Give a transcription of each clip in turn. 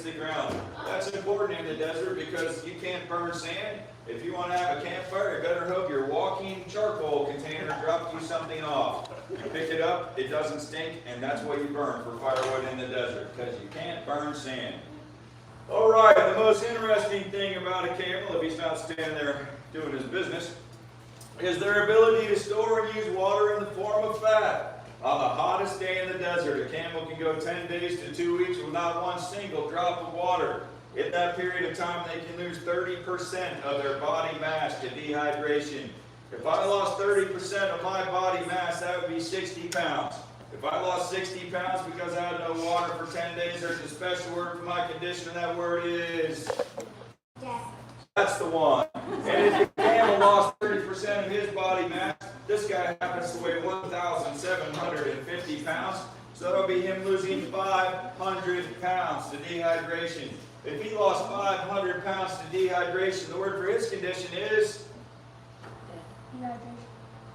the ground. That's important in the desert because you can't burn sand. If you want to have a campfire, you better hope your walking charcoal container dropped you something off. You pick it up, it doesn't stink, and that's what you burn for firewood in the desert, because you can't burn sand. All right, the most interesting thing about a camel, if he's not standing there doing his business, is their ability to store and use water in the form of fat. On the hottest day in the desert, a camel can go 10 days to 2 weeks with not one single drop of water. In that period of time, they can lose 30% of their body mass to dehydration. If I lost 30% of my body mass, that would be 60 pounds. If I lost 60 pounds because I had no water for 10 days, there's a special word for my condition, and that word is death. That's the one. And if the camel lost 30% of his body mass, this guy happens to weigh 1,750 pounds, so that'll be him losing 500 pounds to dehydration. If he lost 500 pounds to dehydration, the word for his condition is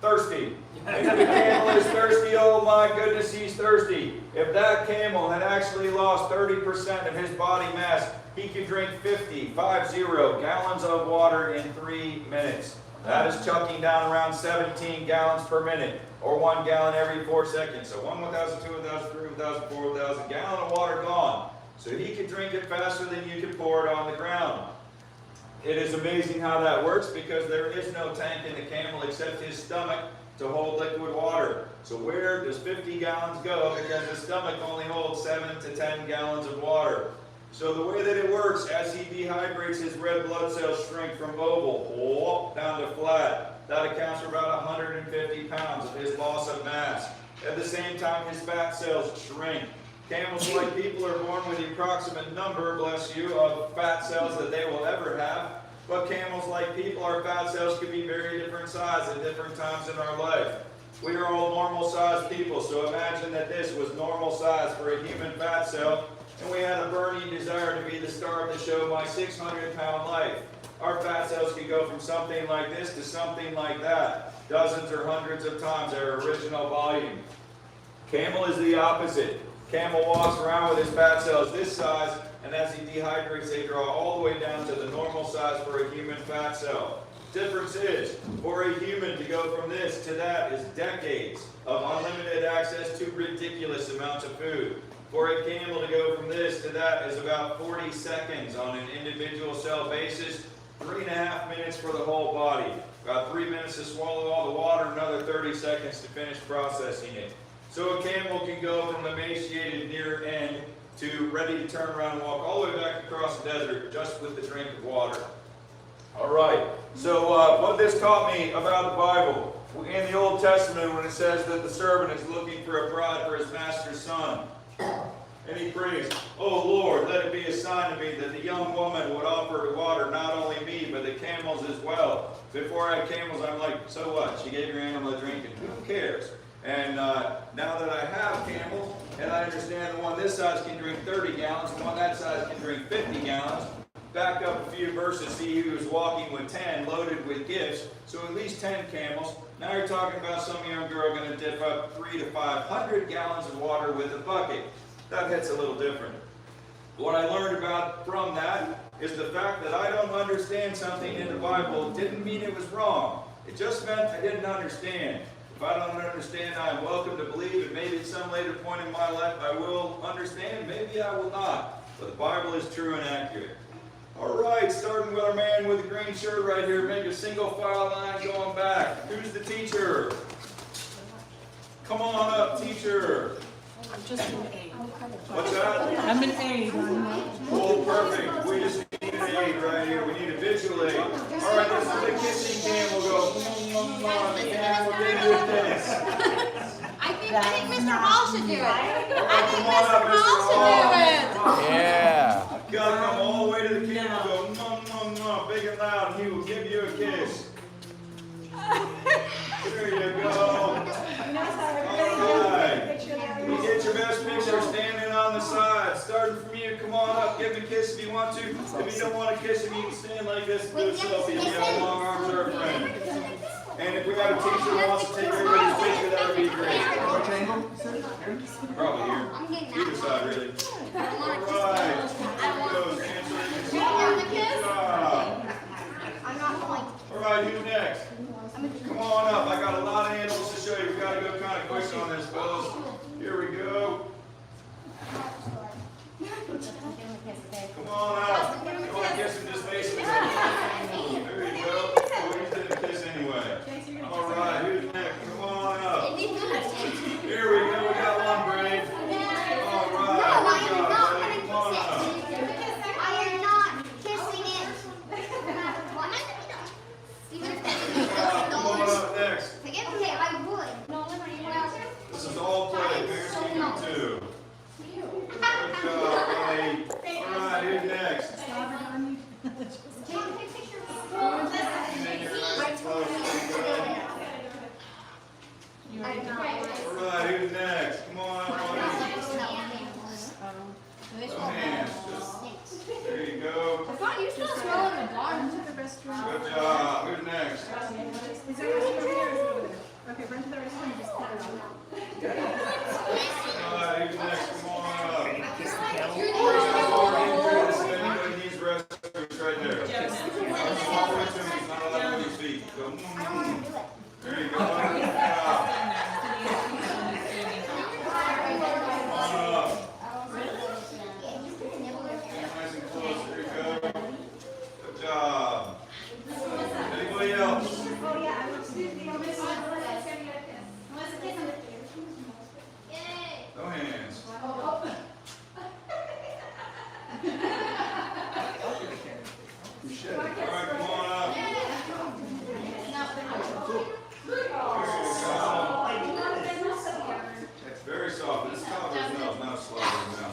thirsty. If the camel is thirsty, oh my goodness, he's thirsty. If that camel had actually lost 30% of his body mass, he could drink 50 gallons of water in 3 minutes. That is chucking down around 17 gallons per minute, or 1 gallon every 4 seconds. So 1,000, 2,000, 3,000, 4,000 gallon of water gone. So he could drink it faster than you could pour it on the ground. It is amazing how that works because there is no tank in the camel except his stomach to hold liquid water. So where does 50 gallons go? Because the stomach only holds 7 to 10 gallons of water. So the way that it works, as he dehydrates, his red blood cells shrink from oval down to flat. That accounts for about 150 pounds of his loss of mass. At the same time, his fat cells shrink. Camels, like people, are born with the approximate number, bless you, of fat cells that they will ever have. But camels, like people, our fat cells can be very different size at different times in our life. We are all normal-sized people, so imagine that this was normal size for a human fat cell, and we had a burning desire to be the star of the show, My 600-Pound Life. Our fat cells can go from something like this to something like that, dozens or hundreds of times their original volume. Camel is the opposite. Camel walks around with his fat cells this size, and as he dehydrates, they draw all the way down to the normal size for a human fat cell. Difference is, for a human to go from this to that is decades of unlimited access to ridiculous amounts of food. For a camel to go from this to that is about 40 seconds on an individual cell basis, 3.5 minutes for the whole body. About 3 minutes to swallow all the water, another 30 seconds to finish processing it. So a camel can go from emaciated near end to ready to turn around and walk all the way back across the desert just with the drink of water. All right, so what this taught me about the Bible, in the Old Testament when it says that the servant is looking for a bride for his master's son, and he prays, "Oh Lord, let it be a sign to me that the young woman would offer water not only me, but the camels as well." Before I had camels, I'm like, so what? She gave your animal a drink, and who cares? And now that I have camels, and I understand the one this size can drink 30 gallons, the one that size can drink 50 gallons, back up a few verses, see who was walking with 10, loaded with gifts, so at least 10 camels. Now you're talking about some young girl going to dip up 300 to 500 gallons of water with a bucket. That hits a little different. What I learned about from that is the fact that I don't understand something in the Bible didn't mean it was wrong. It just meant I didn't understand. If I don't understand, I am welcome to believe, and maybe at some later point in my life I will understand, maybe I will not. But the Bible is true and accurate. All right, starting with our man with the green shirt right here, make a single file line going back. Who's the teacher? Come on up, teacher. I'm just an aide. What's that? I'm an aide. Oh, perfect. We just need an aid right here. We need a visual aid. All right, this is the kissing cam. We'll go, the cam will give you this. I think Mr. Hall should do it. I think Come on Mr. up, Hall should do it. Yeah. Gotta come all the way to the camera and go, big and loud, and he will give you a kiss. There you go. All right. You get your best picture standing on the side. Starting from you, come on up, give him a kiss if you want to. If you don't want to kiss him, you can stand like this and do a selfie. If you have long arms or a friend. And if we have a teacher who wants to take everybody's picture, that would be great. Which angle? Probably here. Either side, really. All right. you're still throwing the barn. Good job. Who's next? Is there a restroom over here or is it over there? Okay, run to the restroom and just put it on. All right, who's next? Come on up. You're Anybody needs restrooms right there. Small restroom, he's not allowed to move his feet. Go. There you go. Good job. Come on up. Nice and close. There you go. Good job. Anybody else? No hands. You should. All right, come on up. It's very soft. This top is not slobbering now.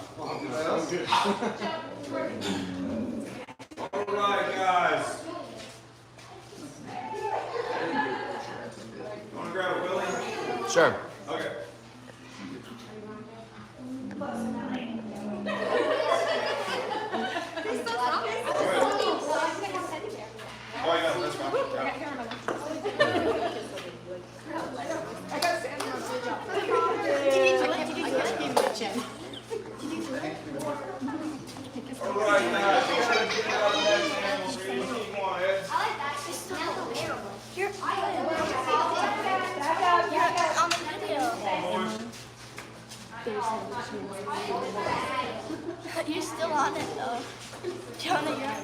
All right, guys. You want to grab a Willie? Sure. Okay. Oh, yeah, that's fine. Yeah. All right, guys, we're going to get out the next animal breed. Come on, Ed. I like that. It's not available. You're on the video. Come on, boys. You're still on it though. Jonah, you're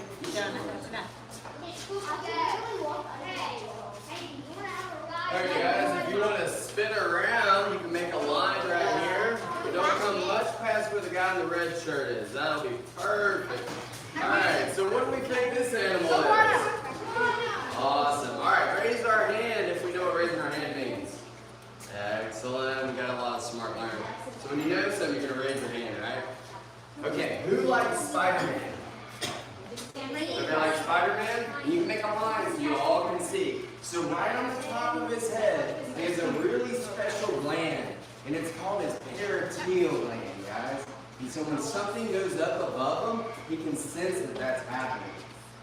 Alright guys, if you want to spin around, you can make a line right here. But don't come much past where the guy in the red shirt is. That'll be perfect. Alright, so what do we think this animal is? Awesome. Alright, raise our hand if we know what raising our hand means. Excellent. We got a lot of smart learning. So when you know something, you're going to raise your hand, right? Okay, who likes Spider-Man? Everybody like Spider-Man? And you can make a line so you all can see. So right on the top of his head is a really special gland, and it's called his parietal gland, guys. And so when something goes up above him, he can sense that that's happening.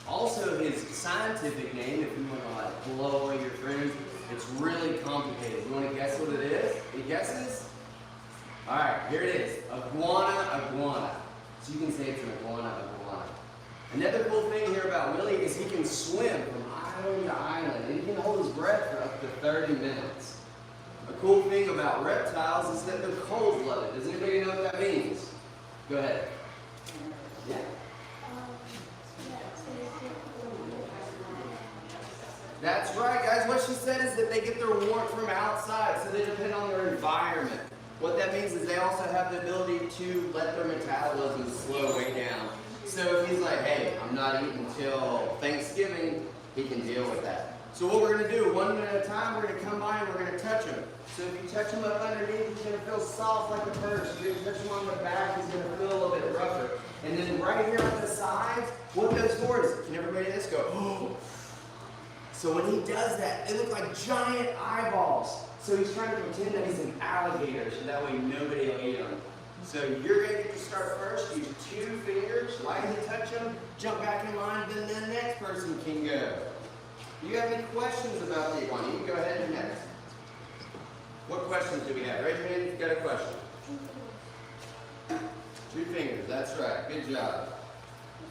Also, his scientific name, if you want to like blow away your friends, it's really complicated. You want to guess what it is? Any guesses? All right, here it is. Iguana. So you can say it's an iguana. Another cool thing here about Willie is he can swim from island to island, and he can hold his breath for up to 30 minutes. A cool thing about reptiles is that they're cold-blooded. Does anybody know what that means? Go ahead. Yeah. That's right, guys. What she said is that they get their warmth from outside, so they depend on their environment. What that means is they also have the ability to let their metabolism slow way down. So if he's like, hey, I'm not eating until Thanksgiving, he can deal with that. So what we're going to do, one minute at a time, we're going to come by and we're going to touch him. So if you touch him up underneath, he's going to feel soft like a purse. If you touch him on the back, he's going to feel a little bit rougher. And then right here on the sides, what those for is, can everybody this go, oh. So when he does that, they look like giant eyeballs. So he's trying to pretend that he's an alligator, so that way nobody will eat him. So you're going to get to start first. Use 2 fingers, lightly touch them, jump back in line, then the next person can go. Do you have any questions about the iguana? You can go ahead and next. What questions do we have? Raise your hand if you've got a question. 2 fingers, that's right. Good job.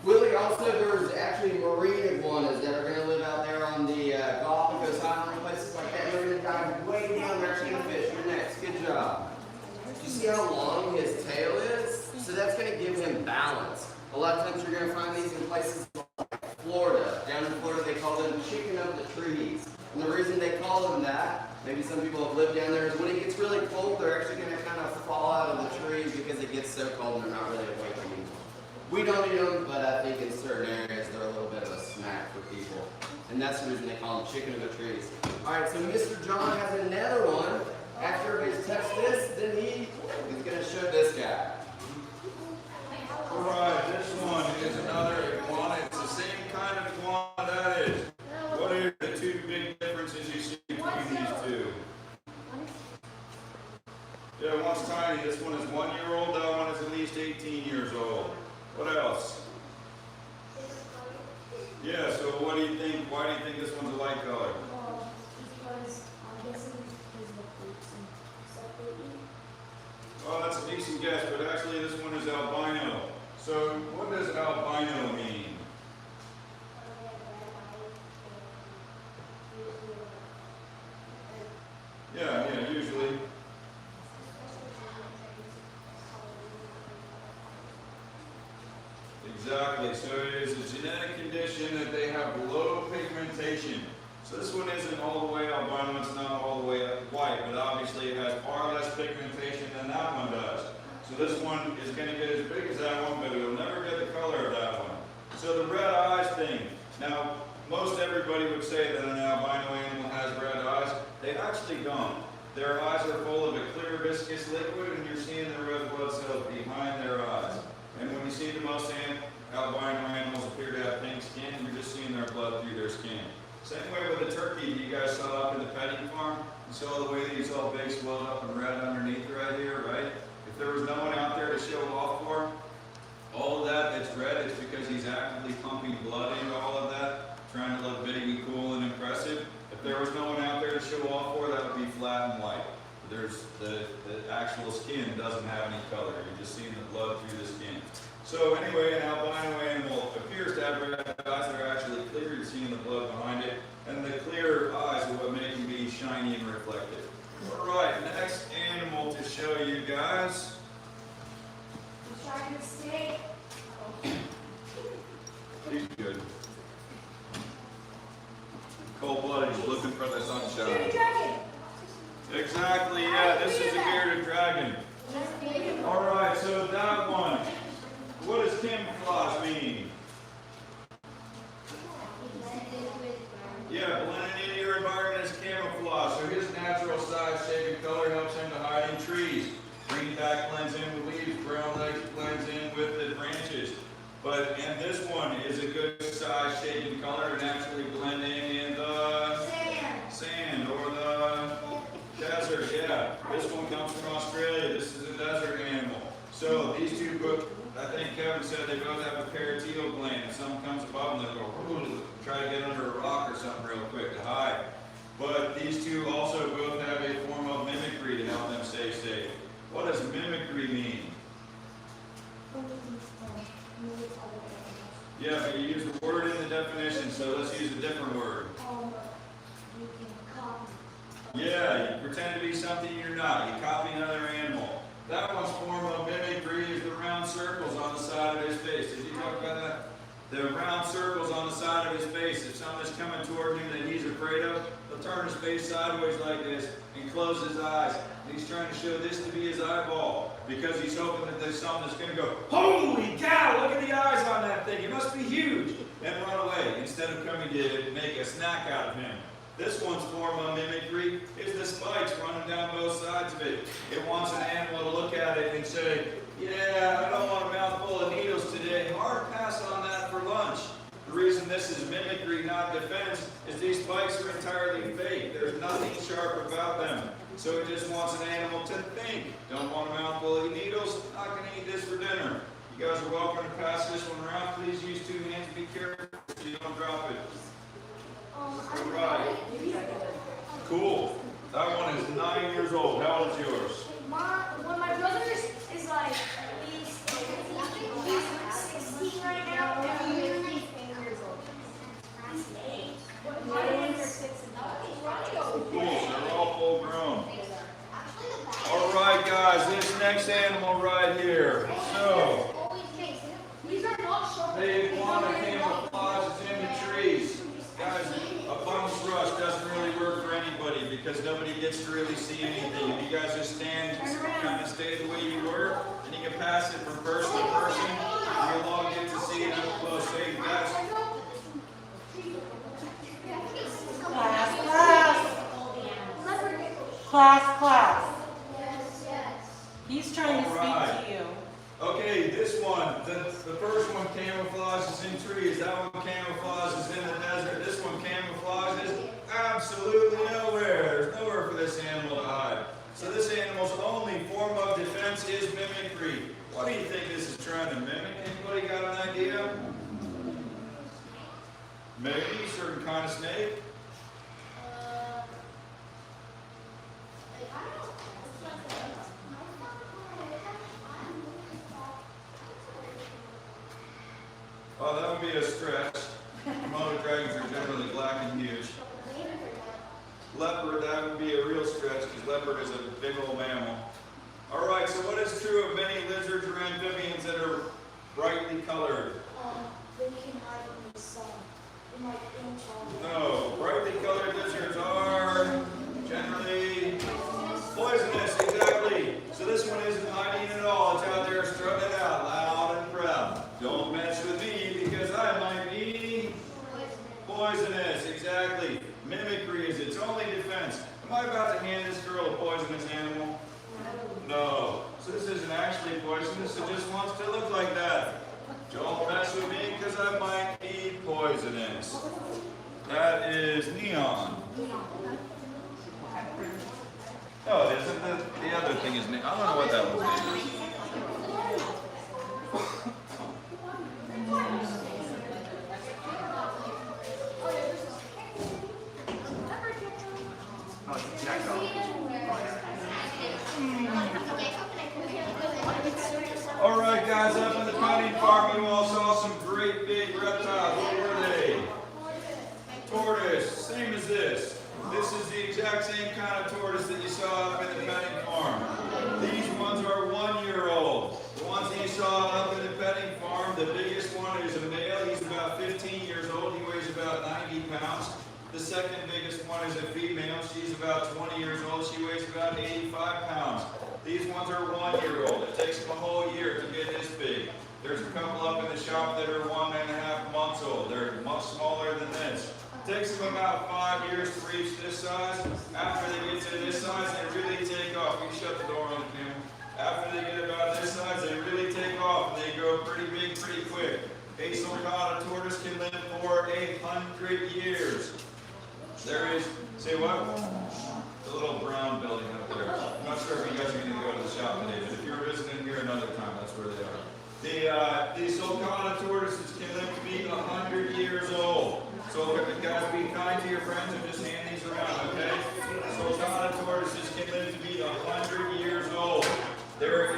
Willie, also there's actually marine iguanas that are going to live out there on the Galapagos Island, places like that. They're going to dive way down there to fish. You're next. Good job. Do you see how long his tail is? So that's going to give him balance. A lot of times you're going to find these in places like Florida. Down in Florida they call them chicken of the trees. And the reason they call them that, maybe some people have lived down there, is when it gets really cold, they're actually going to kind of fall out of the trees because it gets so cold and they're not really awake anymore. We don't eat them, but I think in certain areas they're a little bit of a snack for people. And that's the reason they call them chicken of the trees. All right, so Mr. John has another one. After he's touched this, then he's going to show this guy. All right, this one is another iguana. It's the same kind of iguana that is. What are the 2 big differences you see between these 2? Yeah, one's tiny. This one is 1 year old. That one is at least 18 years old. What else? Why do you think this one's a light color? Because I'm guessing because the fruits and stuff they eat. Oh, that's a decent guess, but actually this one is albino. So what does albino mean? Yeah, usually. Exactly. So it is a genetic condition that they have low pigmentation. So this one isn't all the way albino, it's not all the way white, but obviously it has far less pigmentation than that one does. So this one is going to get as big as that one, but it'll never get the color of that one. So the red eyes thing. Now, most everybody would say that an albino animal has red eyes. They actually don't. Their eyes are full of a clear viscous liquid, and you're seeing the red blood cells behind their eyes. And when you see the most albino animals appear to have pink skin, you're just seeing their blood through their skin. Same way with the turkey you guys saw up in the petting farm. You saw the way that he's all big, swelled up, and red underneath right here, right? If there was no one out there to show off for all of that that's red, it's because he's actively pumping blood into all of that, trying to look big and cool and impressive. If there was no one out there to show off for, that would be flat and white. There's the actual skin doesn't have any color. You're just seeing the blood through the skin. So anyway, an albino animal appears to have red eyes that are actually clear. You're seeing the blood behind it. And the clear eyes are what make them be shiny and reflective. All right, next animal to show you guys. I'm trying to stay. He's good. Cold-blooded, he's looking for the sunshine. Exactly, yeah, this is a bearded dragon. All right, so that one. What does camouflage mean? Yeah, blending into your environment is camouflage. So his natural size, shape, and color helps him to hide in trees. Greenback blends in with leaves, brown legs blends in with the branches. And this one is a good size, shape, and color, and actually blending in the sand or the desert. Yeah, this one comes from Australia. This is a desert animal. So these two, I think Kevin said they both have a parietal gland. If something comes above them, they'll go, try to get under a rock or something real quick to hide. But these two also both have a form of mimicry to help them stay safe. What does mimicry mean? Yeah, but you use the word in the definition, so let's use a different word. Yeah, you pretend to be something you're not. You copy another animal. That one's form of mimicry is the round circles on the side of his face. Did you talk about that? The round circles on the side of his face. If something's coming toward him that he's afraid of, he'll turn his face sideways like this and close his eyes. And he's trying to show this to be his eyeball because he's hoping that there's something that's going to go, holy cow, look at the eyes on that thing. It must be huge. And run away instead of coming to make a snack out of him. This one's form of mimicry is the spikes running down both sides of it. It wants an animal to look at it and say, yeah, I don't want a mouthful of needles today. Hard pass on that for lunch. The reason this is mimicry, not defense, is these spikes are entirely fake. There's nothing sharp about them. So it just wants an animal to think. Don't want a mouthful of needles? Not going to eat this for dinner. You guys are welcome to pass this one around. Please use 2 hands. Be careful so you don't drop it. All right. Cool. That one is 9 years old. How old is yours? When my brother is like, he's 16 right now, and he's 15 years old. He's 8. Mine are 6 and 5. Cool. So they're all full grown. All right, guys. This next animal right here. So they want to camouflage in the trees. Guys, a bum's rush doesn't really work for anybody because nobody gets to really see anything. If you guys just stand, kind of stay the way you were, and you can pass it from person to person, and you'll all get to see it up close. So you guys. Class. He's trying to speak to you. Okay, this one, the first one camouflages in trees, that one camouflages in the desert, this one camouflages absolutely nowhere. There's nowhere for this animal to hide. So this animal's only form of defense is mimicry. What do you think this is trying to mimic? Anybody got an idea? Maybe certain kind of snake. Well, that would be a stretch. Komodo dragons are generally black and huge. Leopard, that would be a real stretch because leopard is a big old mammal. All right, so what is true of many lizards or amphibians that are brightly colored? They can hide in the sun. They might inch on. No, brightly colored lizards are generally poisonous, exactly. So this one isn't hiding at all. It's out there strutting it out loud and proud. Don't mess with me because I might be poisonous, exactly. Mimicry is its only defense. Am I about to hand this girl a poisonous animal? No. So this isn't actually poisonous, it just wants to look like that. Don't mess with me because I might be poisonous. That is neon. No, it isn't. The other thing is neon. I don't know what that one's name is. All right, guys, up in the petting farm, you all saw some great big reptiles. What were they? Tortoise, same as this. This is the exact same kind of tortoise that you saw up in the petting farm. These ones are 1 year old. The ones that you saw up in the petting farm, the biggest one is a male. He's about 15 years old. He weighs about 90 pounds. The second biggest one is a female. She's about 20 years old. She weighs about 85 pounds. These ones are 1 year old. It takes them a whole year to get this big. There's a couple up in the shop that are 1.5 months old. They're much smaller than this. It takes them about 5 years to reach this size. After they get to this size, they really take off. You shut the door on the camera. After they get about this size, they really take off and they grow pretty big pretty quick. A sulcata tortoise can live for 100 years. There is, say what? The little brown building up there. I'm not sure if you guys are going to go to the shop today, but if you're visiting here another time, that's where they are. The sulcata tortoises can live to be 100 years old. So guys, be kind to your friends and just hand these around, okay? Sulcata tortoises can live to be 100 years old. There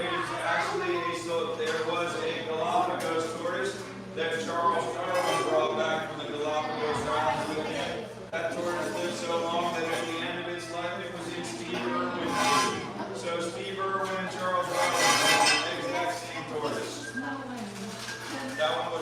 was a Galapagos tortoise that Charles Darwin brought back from the Galapagos Islands with him. That tortoise lived so long that at the end of its life it was in Steve Irwin's name. So Steve Irwin and Charles Darwin had the exact same tortoise. That one was